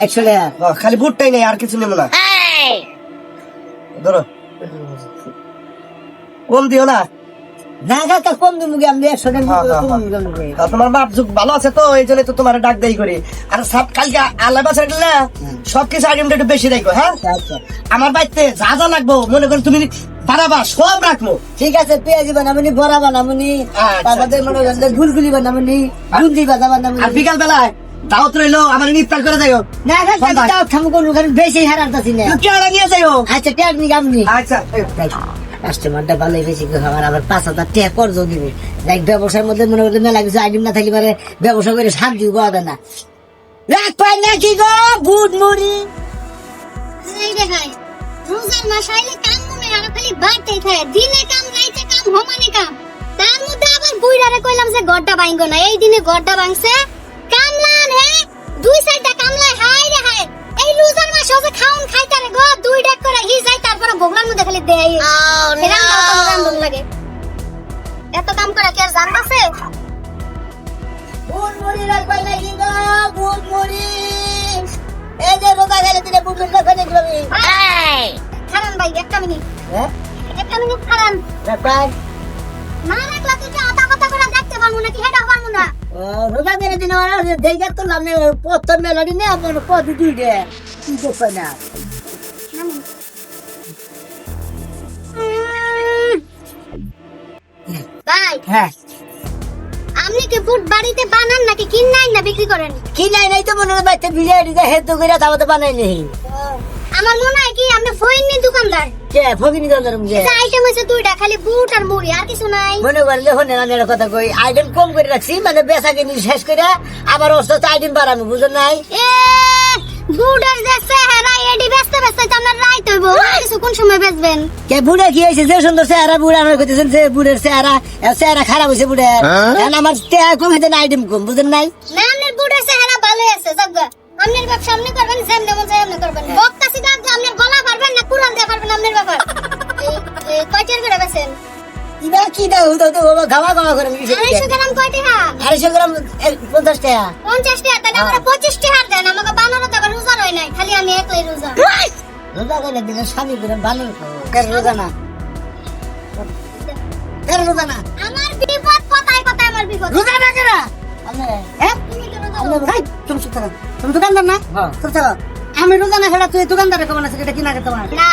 100 টাকা। খালি বুটটাই নেই, আর কিছু নেবো না। ধরো, কম দিও না। না কাকা কম দিমু কি আমি 100 টাকা কম দিমু। তোমার বাপ যুগ ভালো আছে তো, এই জন্য তো তোমার ডাক দেই করি। আর সব কালকে আল্লাহ বাসার গেলে সবকিছু আইটেমটা একটু বেশি রাখবো। হ্যাঁ, আচ্ছা আমার বাড়িতে যা যা লাগবো মনে করো তুমি বাড়াবা, সব রাখবো। ঠিক আছে, পেঁয়াজি বানামুনি, বড়া বানামুনি, তারপরে মনে করেন যে গুলগুলি বানামুনি, বুন্দি ভাজা বানামুনি। আর বিকাল বেলায় দাওয়াত রইলো, আমার ইফতার করে যাইও। না কাকা দাও খামু কোন ওখানে বেশি হারাতাছি না। তুই কেডা নিয়ে যাইও। আচ্ছা টেকনিক আপনি আচ্ছা, কাস্টমারটা ভালোই বেশি খাবার, আবার 5,000 টাকা কর্জ দিবে। লাইক ব্যবসার মধ্যে মনে করতে মেলা কিছু আইটেম না থাকলে পারে ব্যবসা করে শান্তি পাওয়া যায় না। রাখ পাই না কি গো বুট মুড়ি এই দেখাই রোজার মাস আইলে কাম মনে আর খালি বাড়তেই থাকে, দিনে কাম রাইতে কাম হমানে কাম। তার মধ্যে আবার বুইড়ারে কইলাম যে গড্ডা ভাঙগো না, এই দিনে গড্ডা ভাঙছে। কামলান হে 2-4টা কামলায় হাই রে হাই। এই রোজার মাস হচ্ছে খাউন খাইতারে গো, 2 ডাক করে হি যায়, তারপরে ভোগলার মধ্যে খালি দেয়। এরা কাম লাগে, এত কাম করে কি আর জানবাছে? বুট মুড়ি রাখ পাই না কি গো বুট মুড়ি। এই যে রোজা গেলে দিলে বুটের দোকানে গেলি। খারান ভাই একটা মিনিট, হ্যাঁ একটা মিনিট খারান। রাখ পাই। না রাখলা তুই যে আতা কথা করে দেখতে পারবো নাকি, হেটা পারবো না। রোজা গেলে দিনে ওরা দেখে তো লাভ নেই, প্রথম মেলাডি নেই আপনার কত দুইটা কি করবে না। ভাই হ্যাঁ আপনি কি ফুড বাড়িতে বানান নাকি কিনাই না বিক্রি করেন? কি নাই নাই তো মনে হয় বাচ্চা বিরিয়ানি হেতু করে তাও তো বানাই নেই। আমার মনে হয় কি আপনি ফইনি দোকানদার। কে ফকিনি দন্দর মুজে যে আইটেম হইছে দুইটা, খালি বুট আর মুড়ি, আর কিছু নাই। মনে করলে হনে আমি একটা কথা কই, আইটেম কম করে রাখছি মানে বেচা কিনি শেষ করে আবার অস্ত আইটেম বাড়ানো বুঝেন নাই। এ বুট আর যে চেহারা এডি ব্যস্ত ব্যস্ত আপনার রাইত হইব, আর কিছু কোন সময় বেচবেন? কে বুড়ে কি হয়েছে, যে সুন্দর চেহারা বুড়া আমার কইতেছেন যে বুড়ের চেহারা খারাপ হয়েছে বুড়ে। এখন আমার টেহা কম হয়েছে না, আইটেম কম বুঝেন নাই। না আপনার বুটের চেহারা ভালো আছে জাগা, আপনার ব্যবসা আপনি করবেন, যেমন মন চাই আপনি করবেন। বক্তাসি দাগ আপনার গলা পারবেন না কুরআন দিয়ে পারবেন আপনার ব্যাপার। কয়টার করে বেচেন? কিবা কি দাও তো তো খাওয়া খাওয়া করে 250 গ্রাম কয় টাকা? 250 গ্রাম 50 টাকা। 50 টাকা, তাহলে আমরা 25 টাকা দেন। আমাকে বানানো তো রোজা রয় নাই, খালি আমি একলাই রোজা। রোজা করে দিলে স্বামী করে বানর খাবো, কেন রোজা না, কেন রোজা না, আমার বিপদ কথায় কথায় আমার বিপদ। রোজা না কেন হ্যাঁ তুমি তো রোজা আপনি করো। ভাই তুমি চুপ থাকো, তুমি দোকানদার না চুপ থাকো। আমি রোজা না খেলা তুই দোকানদারের কেমন আছে এটা কিনা কে তোমার। না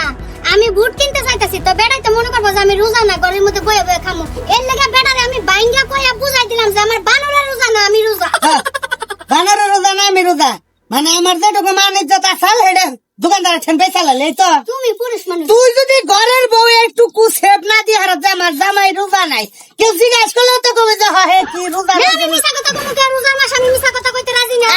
আমি বুট কিনতে চাইতাছি, তো বেড়াই তো মনে করবো যে আমি রোজা না, ঘরের মধ্যে বয়ে বয়ে খামু। এর লেগে বেড়ারে আমি বাইঙ্গা কইয়া বুঝাই দিলাম যে আমার বানরের রোজা না, আমি রোজা। বানরের রোজা না আমি রোজা, মানে আমার যেটুকু মান ইজ্জত আসাল এটা দোকানদারের ঠেন পেছালালে তো। তুমি পুরুষ মানুষ, তুই যদি ঘরের বউ একটু কুছেপ না দিয়ে হারাত যে আমার জামাই রোজা নাই, কেউ জিজ্ঞাসা করলেও তো কবে যে হে কি রোজা না, নাই। আমি মিছা কথা বলবো, কে রোজার মাস আমি মিছা কথা কইতে রাজি না।